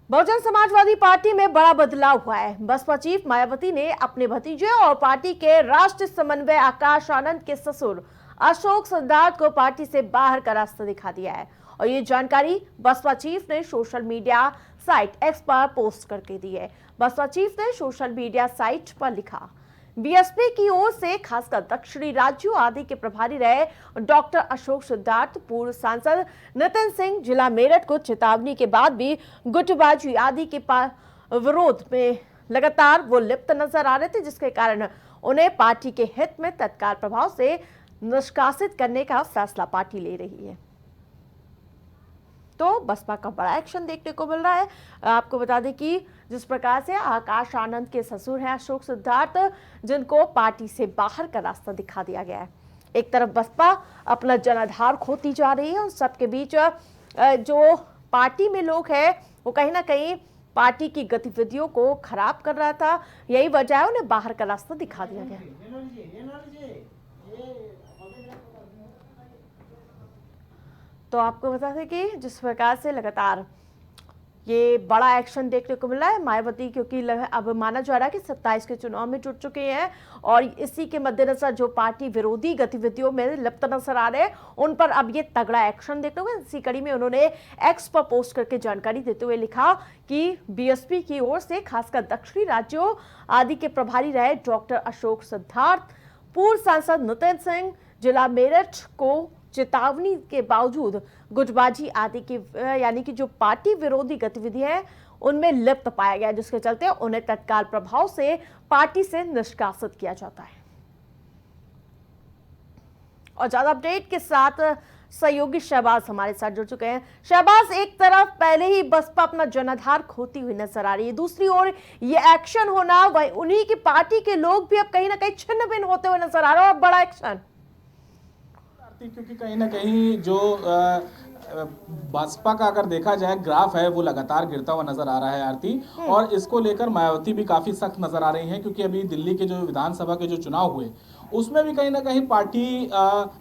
Bahujan Samajwadi party में बड़ा बदलाव हुआ है। बसपा चीफ मायावती ने अपने भतीजे और पार्टी के राष्ट्रीय समन्वय आकाश आनंद के ससुर अशोक सिद्धार्थ को पार्टी से बाहर का रास्ता दिखा दिया है। और ये जानकारी बसपा चीफ ने सोशल मीडिया साइट एक्स पर पोस्ट करके दी है। बसपा चीफ ने सोशल मीडिया साइट पर लिखा, बीएसपी की ओर से खासकर दक्षिणी राज्यों आदि के प्रभारी रहे डॉक्टर अशोक सिद्धार्थ, पूर्व सांसद नितिन सिंह, जिला मेरठ को चेतावनी के बाद भी गुटबाजी आदि के विरोध में लगातार वो लिप्त नजर आ रहे थे, जिसके कारण उन्हें पार्टी के हित में तत्काल प्रभाव से निष्कासित करने का फैसला पार्टी ले रही है। तो बसपा का बड़ा एक्शन देखने को मिल रहा है। आपको बता दें कि जिस प्रकार से आकाश आनंद के ससुर हैं अशोक सिद्धार्थ, जिनको पार्टी से बाहर का रास्ता दिखा दिया गया है। एक तरफ बसपा अपना जनाधार खोती जा रही है, उन सबके बीच जो पार्टी में लोग हैं वो कहीं ना कहीं पार्टी की गतिविधियों को खराब कर रहा था। यही वजह है उन्हें बाहर का रास्ता दिखा दिया गया। तो आपको बता दें कि जिस प्रकार से लगातार ये बड़ा एक्शन देखने को मिला है मायावती, क्योंकि अब माना जा रहा है कि 27 के चुनाव में जुट चुके हैं और इसी के मद्देनजर जो पार्टी विरोधी गतिविधियों में लिप्त नजर आ रहे हैं उन पर अब ये तगड़ा एक्शन देखने को। इसी कड़ी में उन्होंने एक्स पर पोस्ट करके जानकारी देते हुए लिखा कि बीएसपी की ओर से खासकर दक्षिणी राज्यों आदि के प्रभारी रहे डॉक्टर अशोक सिद्धार्थ, पूर्व सांसद नितिन सिंह, जिला मेरठ को चेतावनी के बावजूद गुटबाजी आदि की यानी कि जो पार्टी विरोधी गतिविधि है उनमें लिप्त पाया गया, जिसके चलते उन्हें तत्काल प्रभाव से पार्टी से निष्कासित किया जाता है। और ज्यादा अपडेट के साथ सहयोगी शहबाज हमारे साथ जुड़ चुके हैं। शहबाज, एक तरफ पहले ही बसपा अपना जनाधार खोती हुई नजर आ रही है, दूसरी ओर ये एक्शन होना, वही उन्हीं की पार्टी के लोग भी अब कहीं ना कहीं छिन्न भिन्न होते हुए नजर आ रहे हैं और बड़ा एक्शन। क्योंकि कहीं ना कहीं जो बसपा का अगर देखा जाए ग्राफ है वो लगातार गिरता हुआ नजर आ रहा है आरती, और इसको लेकर मायावती भी काफी सख्त नजर आ रही हैं, क्योंकि अभी दिल्ली के जो विधानसभा के जो चुनाव हुए उसमें भी कहीं ना कहीं पार्टी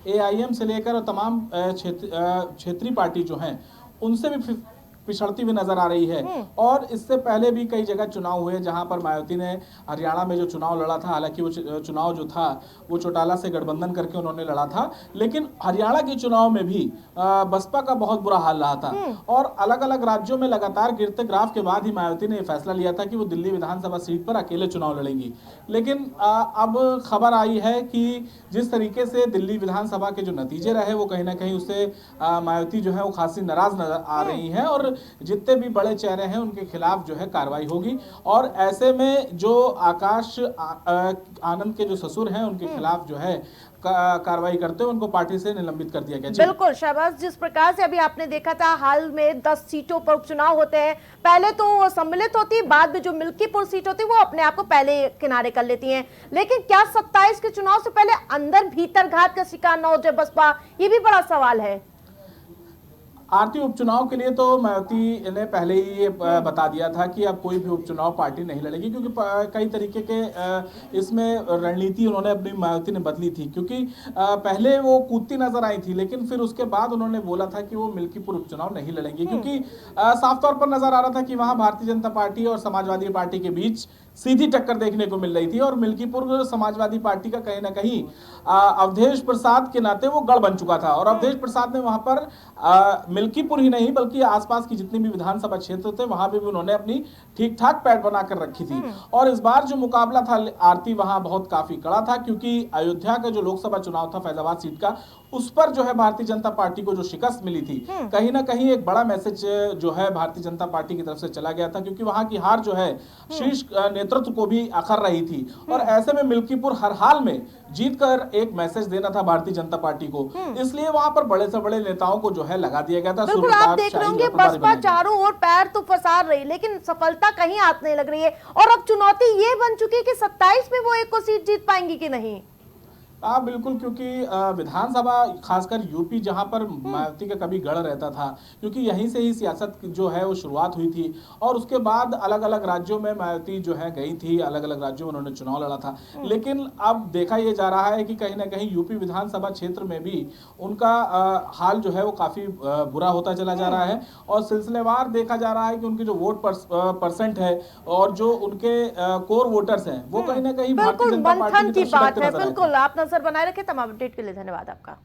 एआईएम से लेकर और तमाम क्षेत्रीय पार्टी जो हैं उनसे भी पिछड़ती हुई नजर आ रही है। और इससे पहले भी कई जगह चुनाव हुए जहां पर मायावती ने हरियाणा में जो चुनाव लड़ा था, हालांकि वो चुनाव जो था वो चौटाला से गठबंधन करके उन्होंने लड़ा था, लेकिन हरियाणा के चुनाव में भी बसपा का बहुत बुरा हाल रहा था। और अलग अलग राज्यों में लगातार गिरते ग्राफ के बाद ही मायावती ने फैसला लिया था कि वो दिल्ली विधानसभा सीट पर अकेले चुनाव लड़ेंगी। लेकिन अब खबर आई है कि जिस तरीके से दिल्ली विधानसभा के जो नतीजे रहे वो कहीं ना कहीं उससे मायावती जो है वो खासी नाराज नजर आ रही है, और जितने भी बड़े चेहरे हैं उनके खिलाफ जो है कार्रवाई होगी। और ऐसे में जो आकाश आनंद के जो ससुर हैं उनके खिलाफ जो है कार्रवाई करते हुए उनको पार्टी से निलंबित कर दिया गया। बिल्कुल शहबाज, जिस प्रकार से अभी आपने देखा था हाल में 10 सीटों पर उपचुनाव होते हैं, पहले तो वो सम्मिलित होती है, बाद में जो मिल्कीपुर सीट होती है वो अपने आप को पहले किनारे कर लेती हैं। लेकिन क्या 27 के चुनाव से पहले अंदर भीतर घात का शिकार न हो जाए बसपा, ये भी बड़ा सवाल है। आरती, उपचुनाव के लिए तो मायावती ने पहले ही ये बता दिया था कि अब कोई भी उपचुनाव पार्टी नहीं लड़ेगी, क्योंकि कई तरीके के इसमें रणनीति उन्होंने अपनी मायावती ने बदली थी। क्योंकि पहले वो कूदती नजर आई थी, लेकिन फिर उसके बाद उन्होंने बोला था कि वो मिल्कीपुर उपचुनाव नहीं लड़ेंगे, क्योंकि साफ तौर पर नजर आ रहा था कि वहां भारतीय जनता पार्टी और समाजवादी पार्टी के बीच सीधी टक्कर देखने को मिल रही थी। और मिल्कीपुर समाजवादी पार्टी का कहीं ना कहीं अवधेश प्रसाद के नाते वो गढ़ बन चुका था, और अवधेश प्रसाद ने वहां पर मिल्कीपुर ही नहीं बल्कि आसपास की जितनी भी विधानसभा क्षेत्र थे वहां भी उन्होंने अपनी ठीक ठाक पैठ बनाकर रखी थी। और इस बार जो मुकाबला था आरती वहां बहुत काफी कड़ा था, क्योंकि अयोध्या का जो लोकसभा चुनाव था फैजाबाद सीट का, उस पर जो है भारतीय जनता पार्टी को जो शिकस्त मिली थी, कहीं ना कहीं एक बड़ा मैसेज जो है भारतीय जनता पार्टी की तरफ से चला गया था, क्योंकि वहां की हार जो है शीर्ष नेतृत्व को भी अखर रही थी। और ऐसे में मिल्कीपुर हर हाल में जीत कर एक मैसेज देना था भारतीय जनता पार्टी को, इसलिए वहां पर बड़े से बड़े नेताओं को जो है लगा दिया गया था। बिल्कुल, आप देख रहे होंगे बसपा चारों ओर पैर तो पसार रही, लेकिन सफलता कहीं हाथ नहीं लग रही है। और अब चुनौती ये बन चुकी है कि 27 में वो एक को सीट जीत पाएंगी कि नहीं। हाँ बिल्कुल, क्योंकि विधानसभा खासकर यूपी जहां पर मायावती का कभी गढ़ रहता था, क्योंकि यहीं से ही सियासत जो है वो शुरुआत हुई थी और उसके बाद अलग अलग राज्यों में मायावती जो है गई थी, अलग अलग राज्यों में उन्होंने चुनाव लड़ा था। लेकिन अब देखा ये जा रहा है कि कहीं ना कहीं यूपी विधानसभा क्षेत्र में भी उनका हाल जो है वो काफी बुरा होता चला जा रहा है और सिलसिलेवार देखा जा रहा है कि उनके जो वोट परसेंट है और जो उनके कोर वोटर्स हैं वो कहीं ना कहीं भारतीय बिल्कुल जनता पार्टी मंथन की की तरफ बात छिड़कते है। नजर आए थे। बिल्कुल, आप नजर बनाए रखें। तमाम अपडेट के लिए धन्यवाद आपका।